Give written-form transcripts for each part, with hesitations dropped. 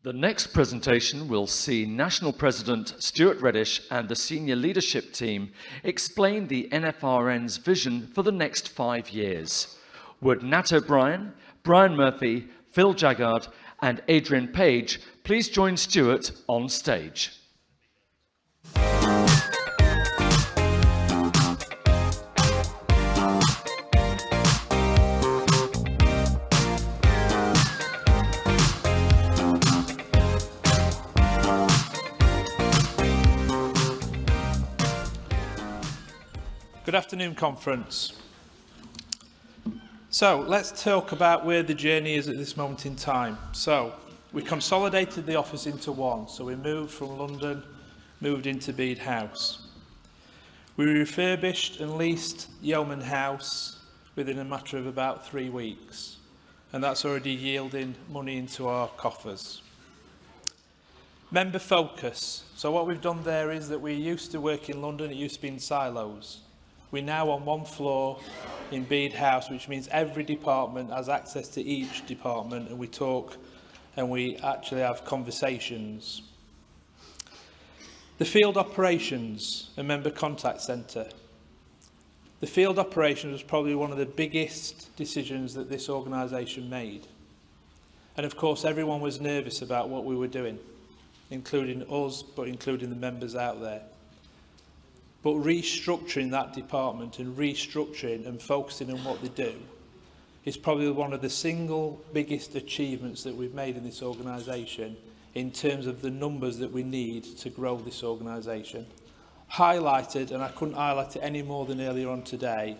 The next presentation will see National President Stuart Reddish and the senior leadership team explain the NFRN's vision for the next 5 years. Would Nat O'Brien, Brian Murphy, Phil Jaggard and Adrian Page please join Stuart on stage. Good afternoon, conference. So let's talk about where the journey is at this moment in time. So we consolidated the office into one. So we moved from London, moved into Bede House. We refurbished and leased Yeoman House within a matter of about 3 weeks. And that's already yielding money into our coffers. Member focus. So what we've done there is that we used to work in London, it used to be in silos. We're now on one floor in Bede House, which means every department has access to each department, and we talk and we actually have conversations. The field operations and member contact centre. The field operations was probably one of the biggest decisions that this organisation made. And of course, everyone was nervous about what we were doing, including us, but including the members out there. But restructuring that department and restructuring and focusing on what they do is probably one of the single biggest achievements that we've made in this organisation in terms of the numbers that we need to grow this organisation. Highlighted, and I couldn't highlight it any more than earlier on today,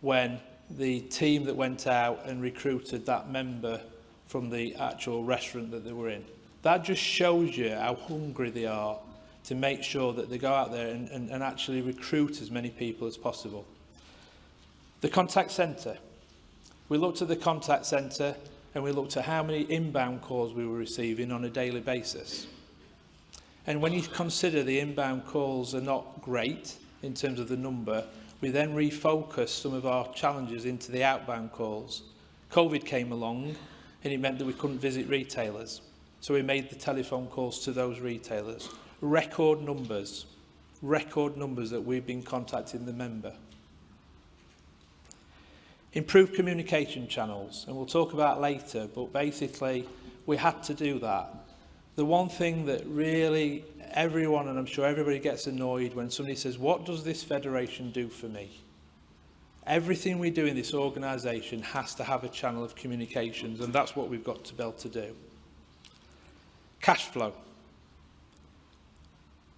when the team that went out and recruited that member from the actual restaurant that they were in. That just shows you how hungry they are to make sure that they go out there and actually recruit as many people as possible. The contact centre. We looked at the contact centre and we looked at how many inbound calls we were receiving on a daily basis. And when you consider the inbound calls are not great in terms of the number, we then refocused some of our challenges into the outbound calls. COVID came along and it meant that we couldn't visit retailers. So we made the telephone calls to those retailers. Record numbers that we've been contacting the member. Improved communication channels, and we'll talk about later, but basically we had to do that. The one thing that really everyone, and I'm sure everybody gets annoyed when somebody says, what does this federation do for me? Everything we do in this organisation has to have a channel of communications, and that's what we've got to be able to do. Cash flow.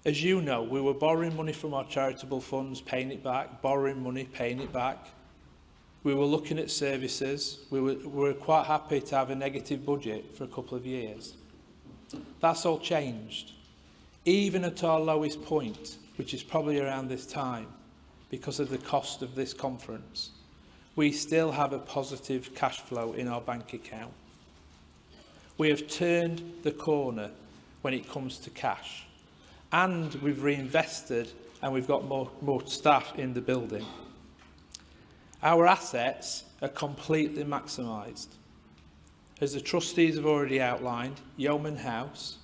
As you know, we were borrowing money from our charitable funds, paying it back, borrowing money, paying it back. We were looking at services. We were quite happy to have a negative budget for a couple of years. That's all changed. Even at our lowest point, which is probably around this time, because of the cost of this conference, we still have a positive cash flow in our bank account. We have turned the corner when it comes to cash. And we've reinvested and we've got more staff in the building. Our assets are completely maximised. As the trustees have already outlined, Yeoman House,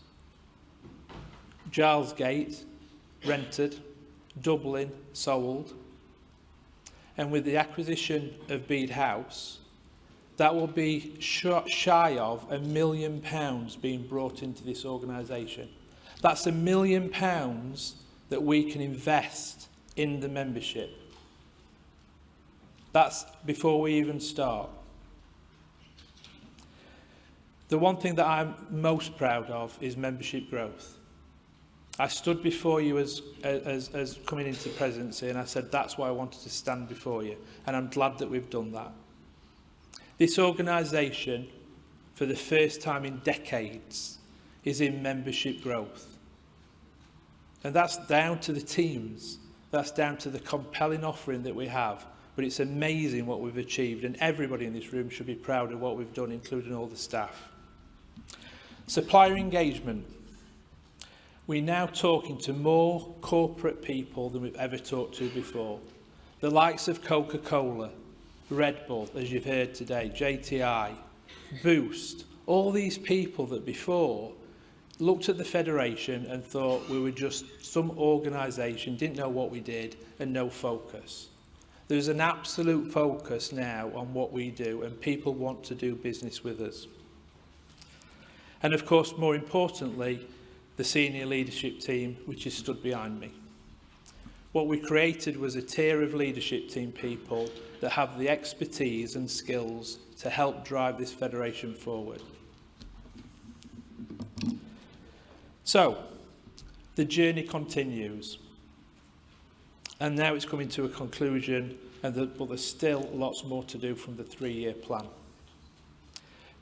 Giles Gate, rented, Dublin, sold. And with the acquisition of Bede House, that will be shy of £1 million being brought into this organisation. That's £1 million that we can invest in the membership. That's before we even start. The one thing that I'm most proud of is membership growth. I stood before you as coming into presidency and I said that's why I wanted to stand before you, and I'm glad that we've done that. This organisation, for the first time in decades, is in membership growth. And that's down to the teams. That's down to the compelling offering that we have. But it's amazing what we've achieved, and everybody in this room should be proud of what we've done, including all the staff. Supplier engagement. We're now talking to more corporate people than we've ever talked to before. The likes of Coca-Cola, Red Bull, as you've heard today, JTI, Boost, all these people that before looked at the Federation and thought we were just some organisation, didn't know what we did, and no focus. There's an absolute focus now on what we do, and people want to do business with us. And of course, more importantly, the senior leadership team, which is stood behind me. What we created was a tier of leadership team people that have the expertise and skills to help drive this Federation forward. So, the journey continues. And now it's coming to a conclusion, but there's still lots more to do from the 3-year plan.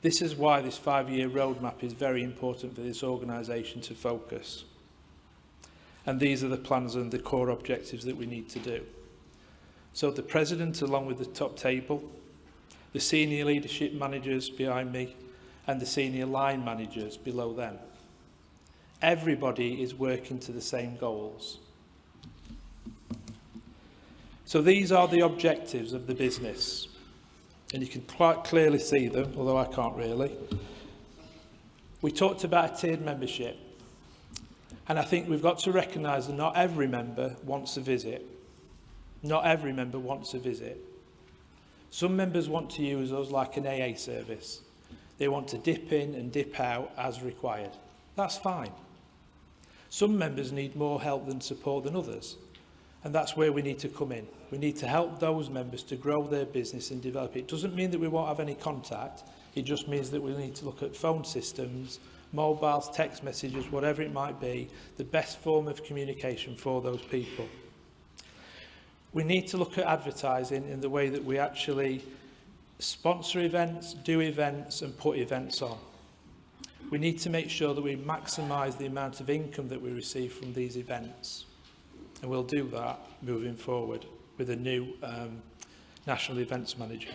This is why this 5-year roadmap is very important for this organisation to focus. And these are the plans and the core objectives that we need to do. So the President, along with the top table, the senior leadership managers behind me, and the senior line managers below them. Everybody is working to the same goals. So these are the objectives of the business. And you can quite clearly see them, although I can't really. We talked about a tiered membership. And I think we've got to recognise that not every member wants a visit. Not every member wants a visit. Some members want to use us like an AA service. They want to dip in and dip out as required. That's fine. Some members need more help and support than others. And that's where we need to come in. We need to help those members to grow their business and develop it. It doesn't mean that we won't have any contact. It just means that we need to look at phone systems, mobiles, text messages, whatever it might be, the best form of communication for those people. We need to look at advertising in the way that we actually sponsor events, do events and put events on. We need to make sure that we maximise the amount of income that we receive from these events. And we'll do that moving forward with a new National Events Manager.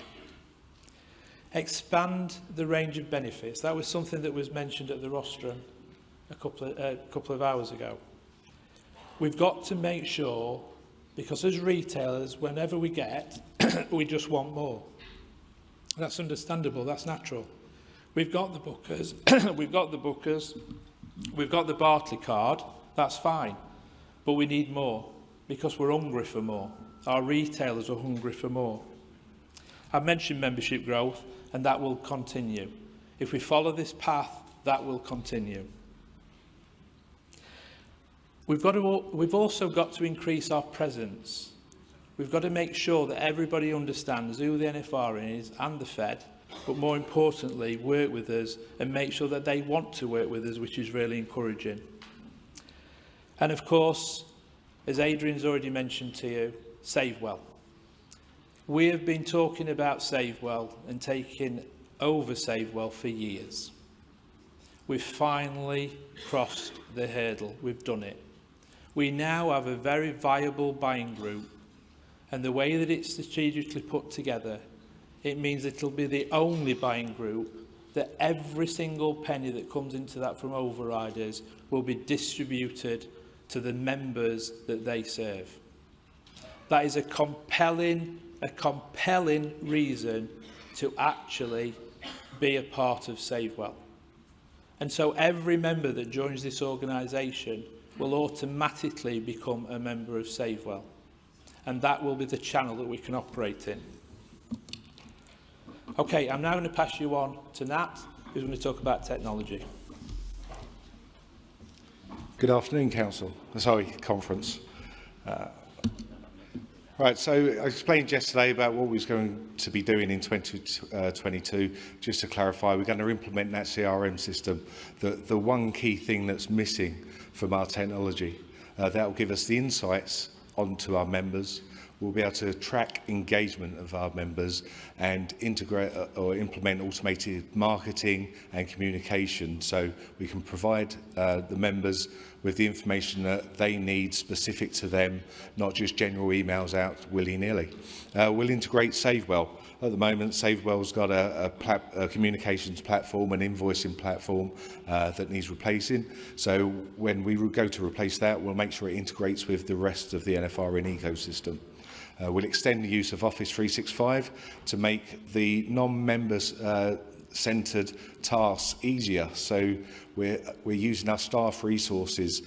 Expand the range of benefits. That was something that was mentioned at the rostrum a couple of hours ago. We've got to make sure, because as retailers, whenever we get, we just want more. That's understandable, that's natural. We've got the bookers, we've got the Barclay card, that's fine. But we need more, because we're hungry for more. Our retailers are hungry for more. I've mentioned membership growth, and that will continue. If we follow this path, that will continue. We've also got to increase our presence. We've got to make sure that everybody understands who the NFR is and the Fed, but more importantly, work with us and make sure that they want to work with us, which is really encouraging. And of course, as Adrian's already mentioned to you, Save Well. We have been talking about Save Well and taking over Save Well for years. We've finally crossed the hurdle. We've done it. We now have a very viable buying group, and the way that it's strategically put together, it means it'll be the only buying group that every single penny that comes into that from overriders will be distributed to the members that they serve. That is a compelling reason to actually be a part of Save Well. And so every member that joins this organisation will automatically become a member of Save Well. And that will be the channel that we can operate in. Okay, I'm now going to pass you on to Nat, who's going to talk about technology. Good afternoon, Conference. Right, so I explained yesterday about what we was going to be doing in 2022. Just to clarify, we're going to implement that CRM system. The one key thing that's missing from our technology, that will give us the insights onto our members. We'll be able to track engagement of our members and integrate or implement automated marketing and communication, so we can provide the members with the information that they need specific to them, not just general emails out willy-nilly. We'll integrate Save Well. At the moment, Save Well's got a communications platform, an invoicing platform that needs replacing. So when we go to replace that, we'll make sure it integrates with the rest of the NFRN ecosystem. We'll extend the use of Office 365 to make the non-members centred tasks easier. So we're using our staff resources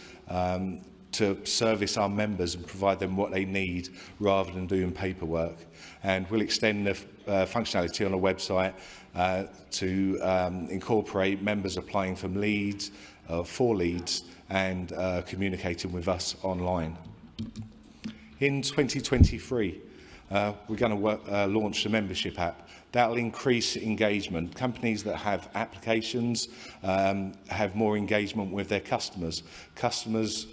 to service our members and provide them what they need rather than doing paperwork. And we'll extend the functionality on our website to incorporate members applying for leads, and communicating with us online. In 2023, we're going to launch the membership app. That'll increase engagement. Companies that have applications have more engagement with their customers. Customers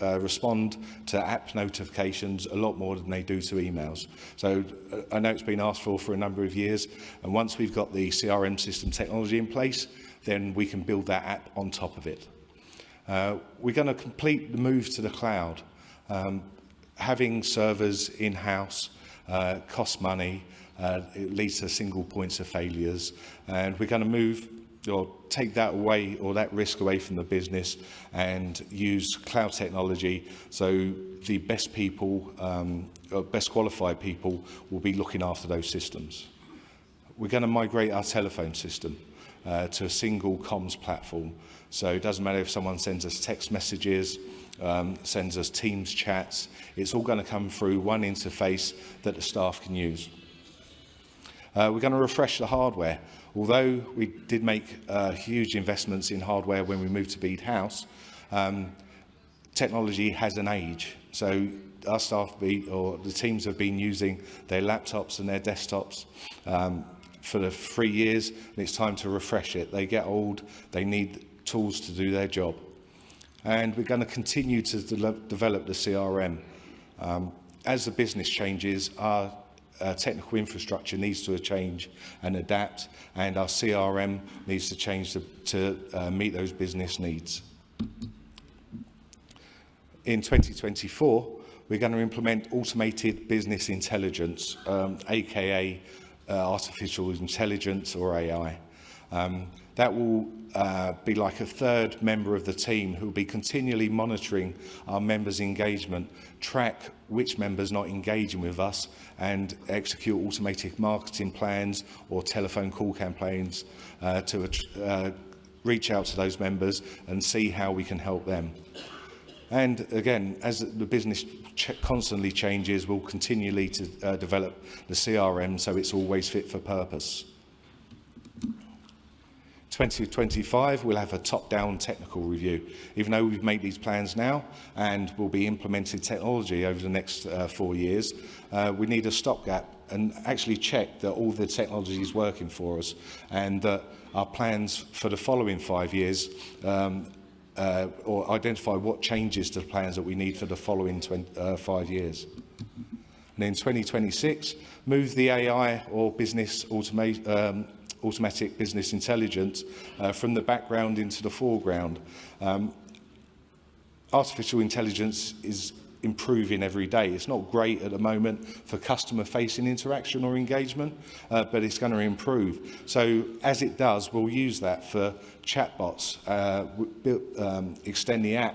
respond to app notifications a lot more than they do to emails. So I know it's been asked for a number of years, and once we've got the CRM system technology in place, then we can build that app on top of it. We're going to complete the move to the cloud. Having servers in-house costs money. It leads to single points of failures, and we're going to move or take that away, or that risk away from the business, and use cloud technology so the best people, or best qualified people, will be looking after those systems. We're going to migrate our telephone system to a single comms platform, so it doesn't matter if someone sends us text messages, sends us Teams chats, it's all going to come through one interface that the staff can use. We're going to refresh the hardware. Although we did make huge investments in hardware when we moved to Bede House, technology has an age. So our staff, or the teams, have been using their laptops and their desktops for the 3 years, and it's time to refresh it. They get old, they need tools to do their job. And we're going to continue to develop the CRM. As the business changes, our technical infrastructure needs to change and adapt, and our CRM needs to change to meet those business needs. In 2024, we're going to implement automated business intelligence, aka artificial intelligence, or AI. That will be like a third member of the team who will be continually monitoring our members' engagement, track which members not engaging with us, and execute automated marketing plans or telephone call campaigns to reach out to those members and see how we can help them. And again, as the business constantly changes, we'll continually to develop the CRM so it's always fit for purpose. 2025, we'll have a top-down technical review. Even though we've made these plans now and we'll be implementing technology over the next 4 years, we need a stopgap and actually check that all the technology is working for us, and that our plans for the following 5 years, or identify what changes to the plans that we need for the following 5 years. And in 2026, move the AI or automatic business intelligence from the background into the foreground. Artificial intelligence is improving every day. It's not great at the moment for customer-facing interaction or engagement, but it's going to improve. So as it does, we'll use that for chatbots, extend the app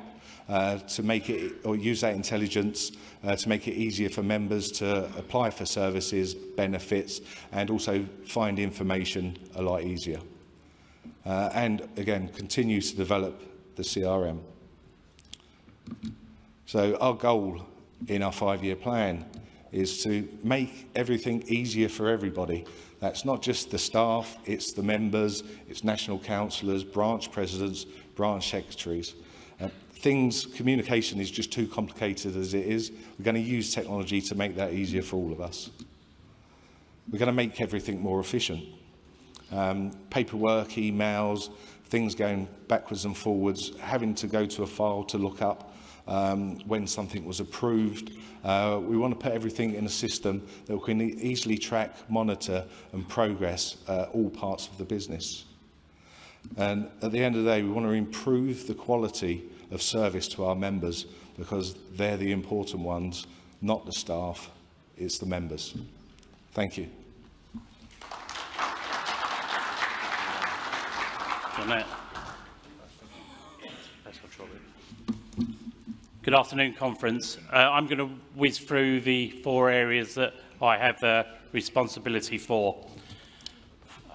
to make it, or use that intelligence to make it easier for members to apply for services, benefits, and also find information a lot easier. And again, continue to develop the CRM. So our goal in our 5-year plan is to make everything easier for everybody. That's not just the staff, it's the members, it's national councillors, branch presidents, branch secretaries. Communication is just too complicated as it is. We're going to use technology to make that easier for all of us. We're going to make everything more efficient. Paperwork, emails, things going backwards and forwards, having to go to a file to look up when something was approved. We want to put everything in a system that we can easily track, monitor and progress all parts of the business. And at the end of the day, we want to improve the quality of service to our members, because they're the important ones, not the staff, it's the members. Thank you. Good afternoon, conference. I'm going to whiz through the 4 areas that I have responsibility for.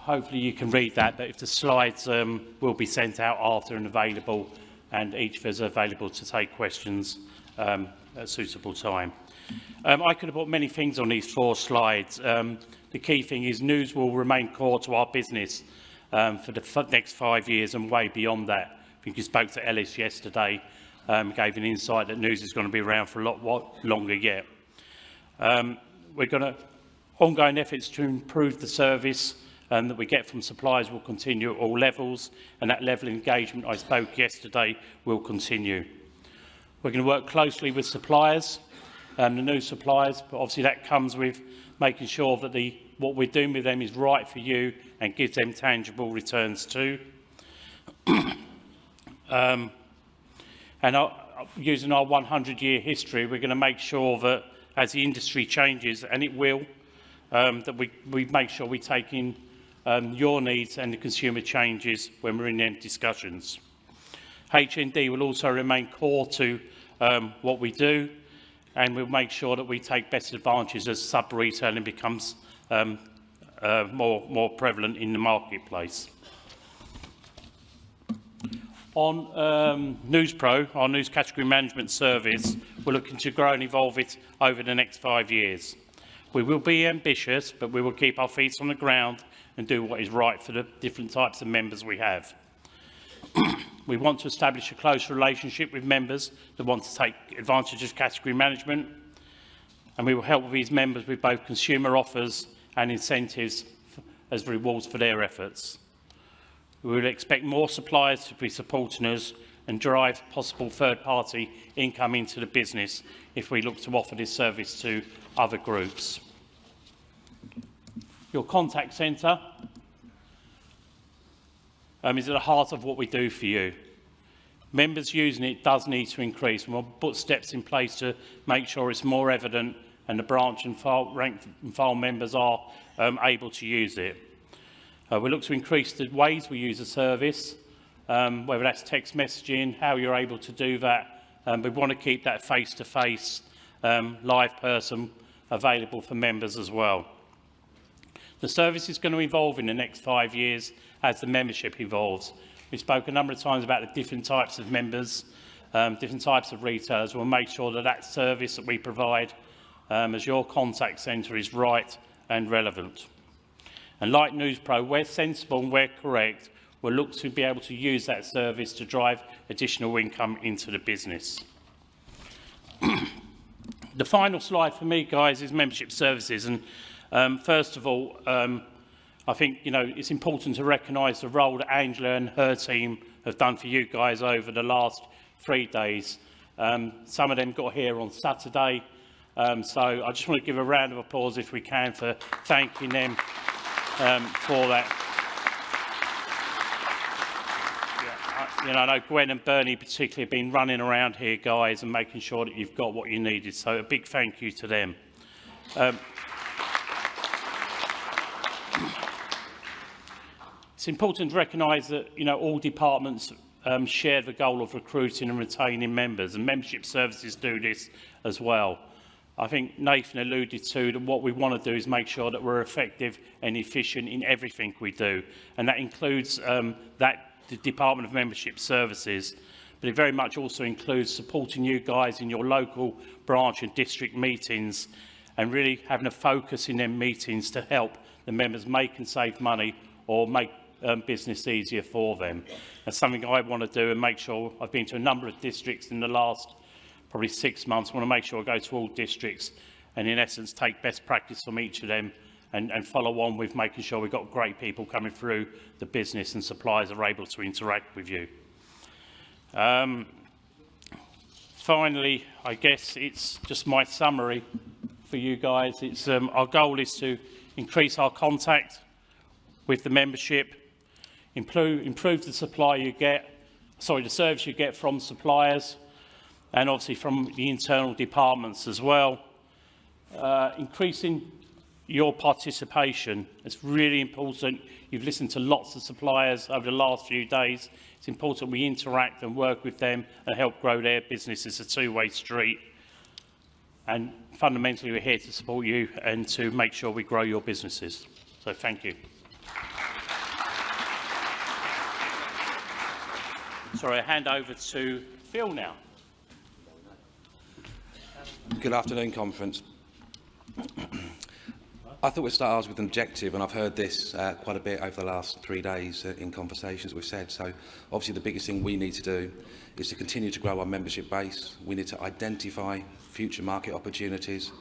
Hopefully you can read that, but if the slides will be sent out after and available, and each of us are available to take questions at a suitable time. I could have put many things on these 4 slides. The key thing is news will remain core to our business for the next 5 years and way beyond that. I think you spoke to Ellis yesterday, gave an insight that news is going to be around for a lot longer yet. Ongoing efforts to improve the service that we get from suppliers will continue at all levels, and that level of engagement I spoke yesterday will continue. We're going to work closely with suppliers, the new suppliers, but obviously that comes with making sure that what we're doing with them is right for you and gives them tangible returns too. Using our 100-year history, we're going to make sure that as the industry changes, and it will, that we make sure we take in your needs and the consumer changes when we're in them discussions. HND will also remain core to what we do, and we'll make sure that we take best advantage as sub-retailing becomes more prevalent in the marketplace. On NewsPro, our news category management service, we're looking to grow and evolve it over the next 5 years. We will be ambitious, but we will keep our feet on the ground and do what is right for the different types of members we have. We want to establish a close relationship with members that want to take advantage of category management, and we will help these members with both consumer offers and incentives as rewards for their efforts. We will expect more suppliers to be supporting us and drive possible third-party income into the business if we look to offer this service to other groups. Your contact centre is at the heart of what we do for you. Members using it does need to increase, and we'll put steps in place to make sure it's more evident and the branch and rank and file members are able to use it. We look to increase the ways we use the service, whether that's text messaging, how you're able to do that. We want to keep that face-to-face live person available for members as well. The service is going to evolve in the next 5 years as the membership evolves. We spoke a number of times about the different types of members, different types of retailers. We'll make sure that that service that we provide as your contact centre is right and relevant. And like NewsPro, where sensible and where correct, we'll look to be able to use that service to drive additional income into the business. The final slide for me, guys, is membership services. And first of all, I think it's important to recognise the role that Angela and her team have done for you guys over the last 3 days. Some of them got here on Saturday, so I just want to give a round of applause, if we can, for thanking them for that. I know Gwen and Bernie particularly have been running around here, guys, and making sure that you've got what you needed. So a big thank you to them. It's important to recognise that all departments share the goal of recruiting and retaining members, and membership services do this as well. I think Nathan alluded to that what we want to do is make sure that we're effective and efficient in everything we do, and that includes the Department of Membership Services, but it very much also includes supporting you guys in your local branch and district meetings, and really having a focus in them meetings to help the members make and save money or make business easier for them. That's something I want to do and make sure. I've been to a number of districts in the last probably 6 months. I want to make sure I go to all districts and in essence take best practice from each of them and follow on with making sure we've got great people coming through the business and suppliers are able to interact with you. Finally, I guess it's just my summary for you guys. It's our goal is to increase our contact with the membership, improve the the service you get from suppliers, and obviously from the internal departments as well. Increasing your participation, it's really important. You've listened to lots of suppliers over the last few days. It's important we interact and work with them and help grow their business. It's a two-way street. And fundamentally, we're here to support you and to make sure we grow your businesses. So thank you. Sorry, I hand over to Phil now. Good afternoon, conference. I thought we'd start ours with an objective, and I've heard this quite a bit over the last 3 days in conversations we've said. So obviously the biggest thing we need to do is to continue to grow our membership base. We need to identify future market opportunities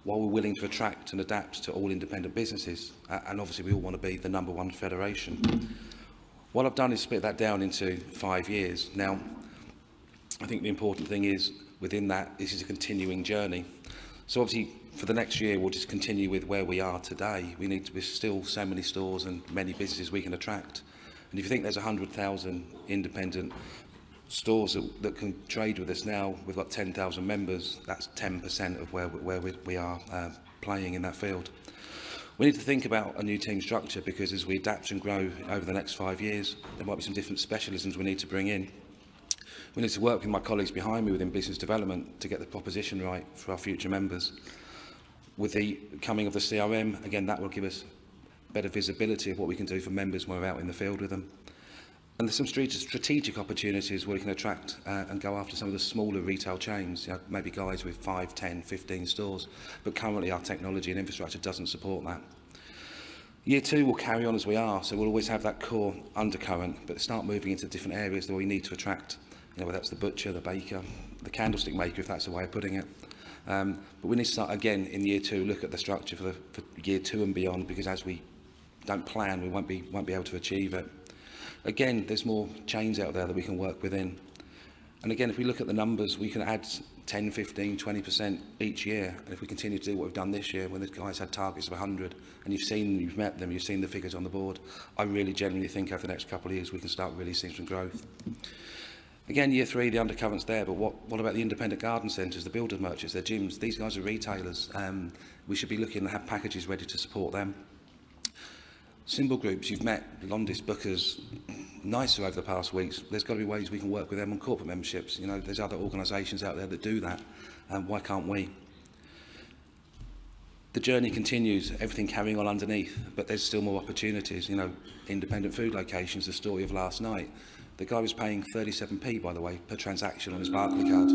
while we're willing to attract and adapt to all independent businesses. And obviously we all want to be the #1 federation. What I've done is split that down into 5 years. Now, I think the important thing is within that, this is a continuing journey. So obviously for the next year, we'll just continue with where we are today. There's still so many stores and many businesses we can attract. And if you think there's 100,000 independent stores that can trade with us now, we've got 10,000 members, that's 10% of where we are playing in that field. We need to think about a new team structure, because as we adapt and grow over the next 5 years, there might be some different specialisms we need to bring in. We need to work with my colleagues behind me within business development to get the proposition right for our future members. With the coming of the CRM, again, that will give us better visibility of what we can do for members when we're out in the field with them. And there's some strategic opportunities where we can attract and go after some of the smaller retail chains, maybe guys with 5, 10, 15 stores, but currently our technology and infrastructure doesn't support that. Year 2 will carry on as we are, so we'll always have that core undercurrent, but start moving into different areas that we need to attract, whether that's the butcher, the baker, the candlestick maker, if that's the way of putting it. But we need to start again in year 2, look at the structure for year 2 and beyond, because as we don't plan, we won't be able to achieve it. Again, there's more chains out there that we can work within. And again, if we look at the numbers, we can add 10, 15, 20% each year. And if we continue to do what we've done this year, when the guys had targets of 100, and you've met them, you've seen the figures on the board, I really genuinely think over the next couple of years we can start really seeing some growth. Again, year 3, the undercurrent's there, but what about the independent garden centres, the builders merchants, their gyms? These guys are retailers. We should be looking to have packages ready to support them. Symbol groups, you've met Londis, Bookers, Nicer over the past weeks. There's got to be ways we can work with them on corporate memberships. There's other organisations out there that do that. Why can't we? The journey continues, everything carrying on underneath, but there's still more opportunities. Independent food locations, the story of last night. The guy was paying 37p, by the way, per transaction on his Barclay card.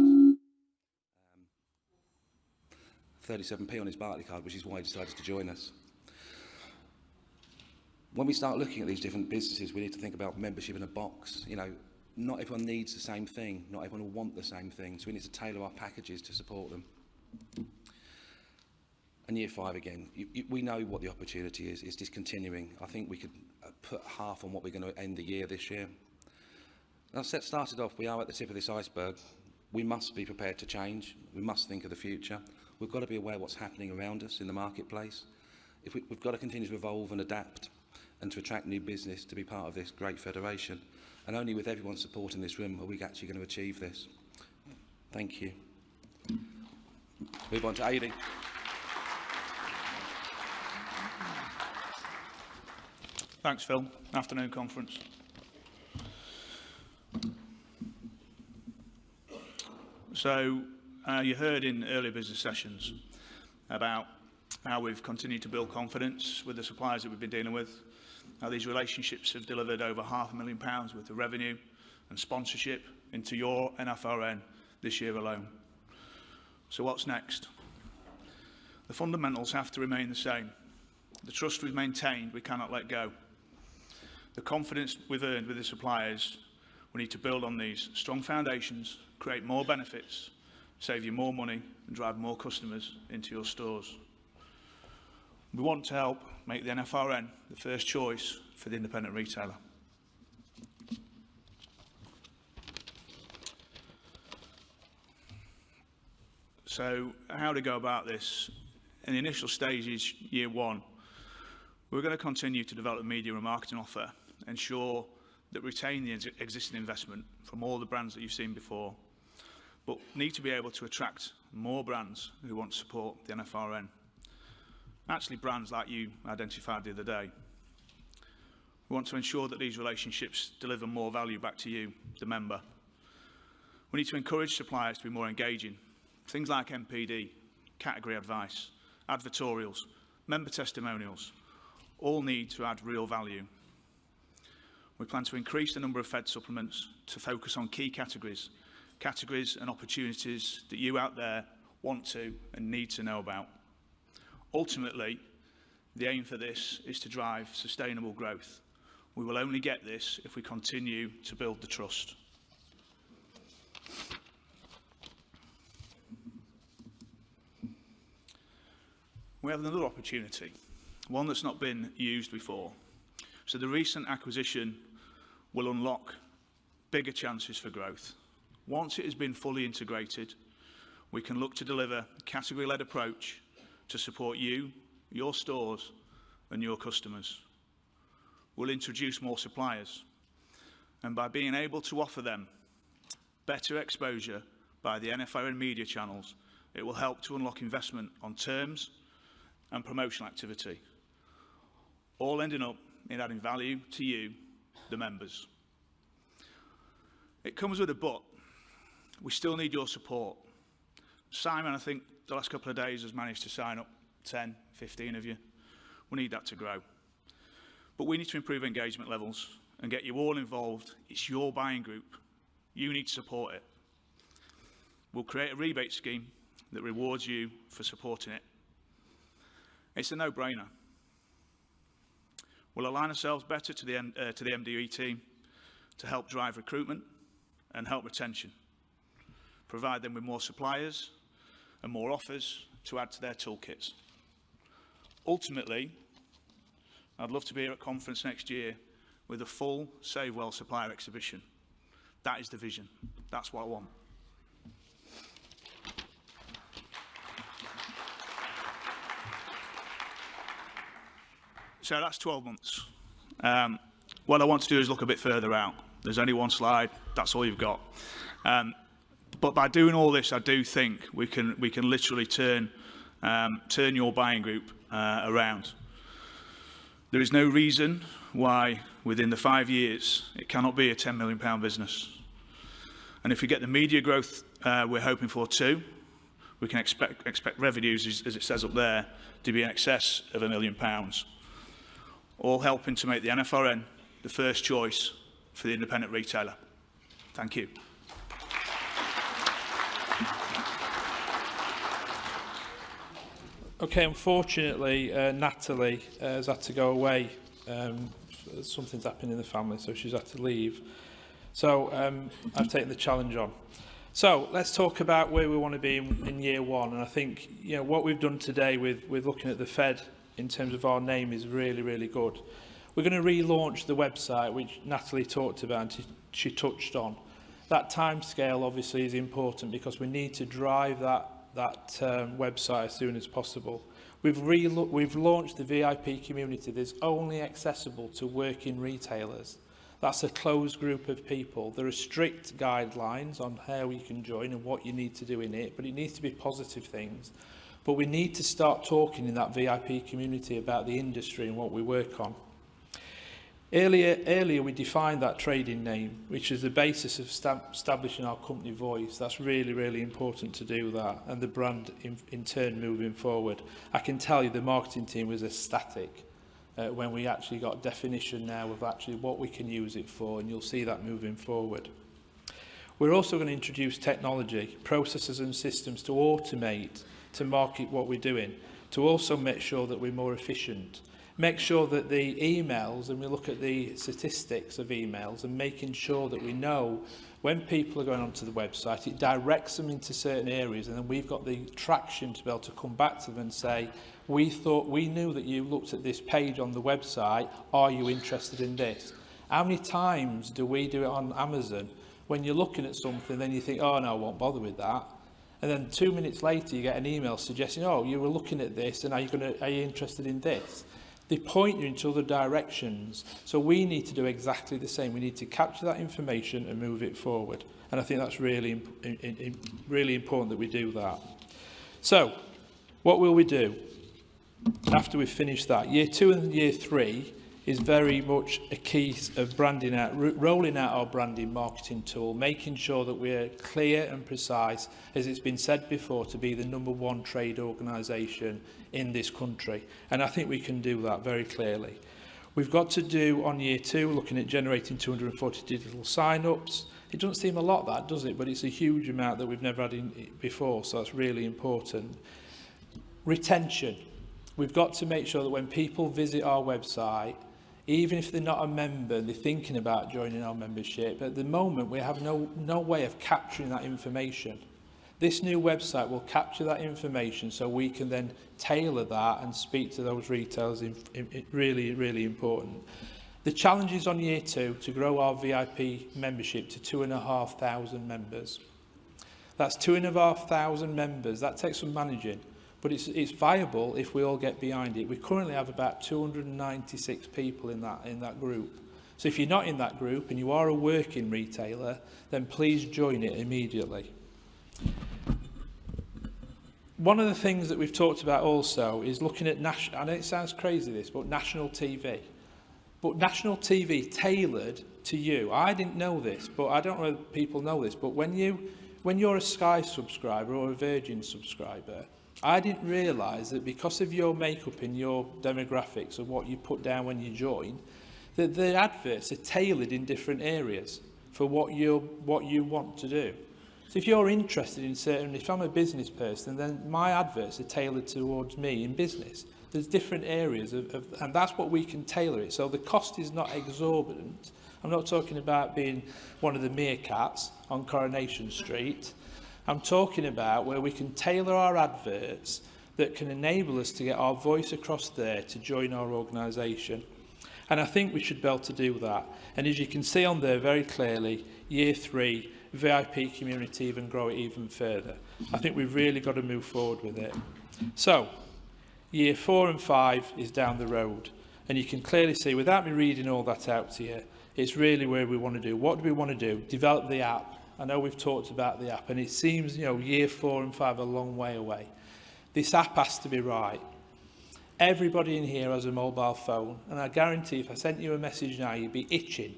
37p on his Barclay card, which is why he decided to join us. When we start looking at these different businesses, we need to think about membership in a box. Not everyone needs the same thing. Not everyone will want the same thing. So we need to tailor our packages to support them. And year 5 again, we know what the opportunity is. It's discontinuing. I think we could put half on what we're going to end the year this year. As I started off, we are at the tip of this iceberg. We must be prepared to change. We must think of the future. We've got to be aware of what's happening around us in the marketplace. We've got to continue to evolve and adapt, and to attract new business to be part of this great federation. And only with everyone's support in this room are we actually going to achieve this. Thank you. Move on to Aidy. Thanks, Phil. Afternoon, conference. So, you heard in earlier business sessions about how we've continued to build confidence with the suppliers that we've been dealing with, how these relationships have delivered over £500,000 worth of revenue and sponsorship into your NFRN this year alone. So what's next? The fundamentals have to remain the same. The trust we've maintained, we cannot let go. The confidence we've earned with the suppliers, we need to build on these strong foundations, create more benefits, save you more money and drive more customers into your stores. We want to help make the NFRN the first choice for the independent retailer. So how to go about this? In the initial stages, year 1, we're going to continue to develop a media and marketing offer, ensure that we retain the existing investment from all the brands that you've seen before, but need to be able to attract more brands who want to support the NFRN. Actually, brands like you identified the other day. We want to ensure that these relationships deliver more value back to you, the member. We need to encourage suppliers to be more engaging. Things like MPD, category advice, advertorials, member testimonials, all need to add real value. We plan to increase the number of fed supplements to focus on key categories and opportunities that you out there want to and need to know about. Ultimately, the aim for this is to drive sustainable growth. We will only get this if we continue to build the trust. We have another opportunity, one that's not been used before. So the recent acquisition will unlock bigger chances for growth. Once it has been fully integrated, we can look to deliver a category-led approach to support you, your stores, and your customers. We'll introduce more suppliers, and by being able to offer them better exposure by the NFRN media channels, it will help to unlock investment on terms and promotional activity, all ending up in adding value to you, the members. It comes with a but. We still need your support. Simon, I think, the last couple of days has managed to sign up 10, 15 of you. We need that to grow. But we need to improve engagement levels and get you all involved. It's your buying group. You need to support it. We'll create a rebate scheme that rewards you for supporting it. It's a no-brainer. We'll align ourselves better to the MDE team to help drive recruitment and help retention. Provide them with more suppliers and more offers to add to their toolkits. Ultimately, I'd love to be here at conference next year with a full Save Well supplier exhibition. That is the vision. That's what I want. So that's 12 months. What I want to do is look a bit further out. There's only one slide. That's all you've got. But by doing all this, I do think we can literally turn your buying group around. There is no reason why within the 5 years it cannot be a £10 million business. And if we get the media growth we're hoping for too, we can expect revenues, as it says up there, to be in excess of £1 million. All helping to make the NFRN the first choice for the independent retailer. Thank you. Okay, unfortunately, Natalie has had to go away. Something's happened in the family, so she's had to leave. So I've taken the challenge on. So let's talk about where we want to be in year one. And I think what we've done today with looking at the Fed in terms of our name is really, really good. We're going to relaunch the website, which Natalie talked about and she touched on. That timescale obviously is important because we need to drive that website as soon as possible. We've launched the VIP community. That's only accessible to working retailers. That's a closed group of people. There are strict guidelines on how you can join and what you need to do in it, but it needs to be positive things. But we need to start talking in that VIP community about the industry and what we work on. Earlier we defined that trading name, which is the basis of establishing our company voice. That's really, really important to do that, and the brand in turn moving forward. I can tell you the marketing team was ecstatic when we actually got definition now of actually what we can use it for, and you'll see that moving forward. We're also going to introduce technology, processes and systems to automate, to market what we're doing, to also make sure that we're more efficient. Make sure that the emails, and we look at the statistics of emails and making sure that we know when people are going onto the website, it directs them into certain areas, and then we've got the traction to be able to come back to them and say, we knew that you looked at this page on the website, are you interested in this? How many times do we do it on Amazon? When you're looking at something, then you think, oh no, I won't bother with that. And then 2 minutes later, you get an email suggesting, oh, you were looking at this, and are you interested in this? They point you into other directions. So we need to do exactly the same. We need to capture that information and move it forward. And I think that's really, really important that we do that. So what will we do after we've finished that? Year 2 and year 3 is very much a key of branding out, rolling out our branding marketing tool, making sure that we're clear and precise, as it's been said before, to be the #1 trade organisation in this country. And I think we can do that very clearly. We've got to do on year 2, looking at generating 240 digital sign-ups. It doesn't seem a lot, that, does it? But it's a huge amount that we've never had in before, so that's really important. Retention. We've got to make sure that when people visit our website, even if they're not a member, they're thinking about joining our membership. At the moment, we have no way of capturing that information. This new website will capture that information so we can then tailor that and speak to those retailers. Really, really important. The challenge is on year 2 to grow our VIP membership to 2,500 members. That's 2,500 members. That takes some managing, but it's viable if we all get behind it. We currently have about 296 people in that group. So if you're not in that group and you are a working retailer, then please join it immediately. One of the things that we've talked about also is looking at national, I know it sounds crazy this, but national TV. But national TV tailored to you. I didn't know this, but I don't know if people know this, but when you're a Sky subscriber or a Virgin subscriber, I didn't realise that because of your makeup in your demographics and what you put down when you join, that the adverts are tailored in different areas for what you want to do. So if you're interested in certain, if I'm a business person, then my adverts are tailored towards me in business. There's different areas and that's what we can tailor it. So the cost is not exorbitant. I'm not talking about being one of the meerkats on Coronation Street. I'm talking about where we can tailor our adverts that can enable us to get our voice across there to join our organisation. And I think we should be able to do that. And as you can see on there very clearly, year 3, VIP community, even grow it even further. I think we've really got to move forward with it. So, year 4 and 5 is down the road. And you can clearly see, without me reading all that out to you, it's really where we want to do. What do we want to do? Develop the app. I know we've talked about the app, and it seems, year 4 and 5 are a long way away. This app has to be right. Everybody in here has a mobile phone, and I guarantee if I sent you a message now, you'd be itching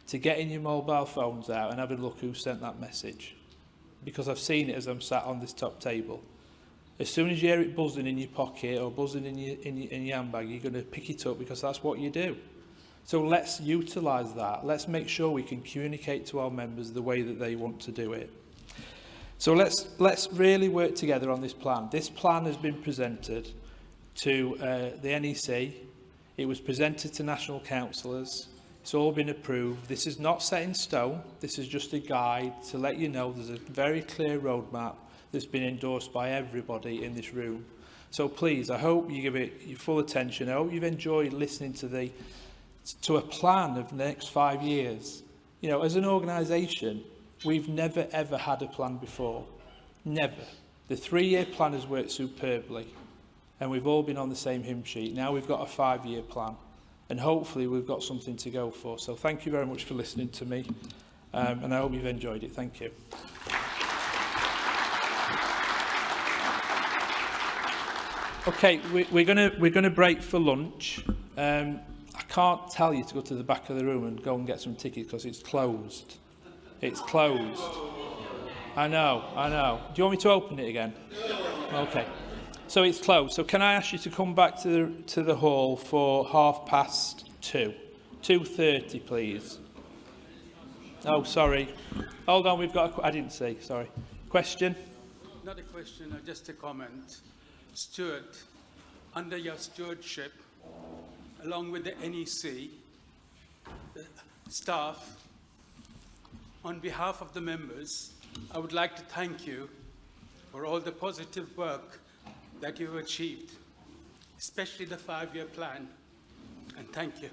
to get in your mobile phones out and have a look who sent that message. Because I've seen it as I'm sat on this top table. As soon as you hear it buzzing in your pocket or buzzing in your handbag, you're going to pick it up because that's what you do. So let's utilise that. Let's make sure we can communicate to our members the way that they want to do it. So let's really work together on this plan. This plan has been presented to the NEC. It was presented to national councillors. It's all been approved. This is not set in stone. This is just a guide to let you know there's a very clear roadmap that's been endorsed by everybody in this room. So please, I hope you give it your full attention. I hope you've enjoyed listening to a plan of the next 5 years. As an organisation, we've never ever had a plan before. Never. The 3-year plan has worked superbly, and we've all been on the same hymn sheet. Now we've got a 5-year plan, and hopefully we've got something to go for. So thank you very much for listening to me, and I hope you've enjoyed it. Thank you. Okay, we're gonna break for lunch. I can't tell you to go to the back of the room and go and get some tickets because it's closed. It's closed. I know. Do you want me to open it again? Okay. So it's closed. So can I ask you to come back to the hall for 2:30, 2:30, please. Oh, sorry. Hold on, we've got I didn't see, sorry. Question? Not a question, just a comment. Stuart, under your stewardship, along with the NEC, the staff, on behalf of the members, I would like to thank you for all the positive work that you've achieved, especially the 5-year plan, and thank you.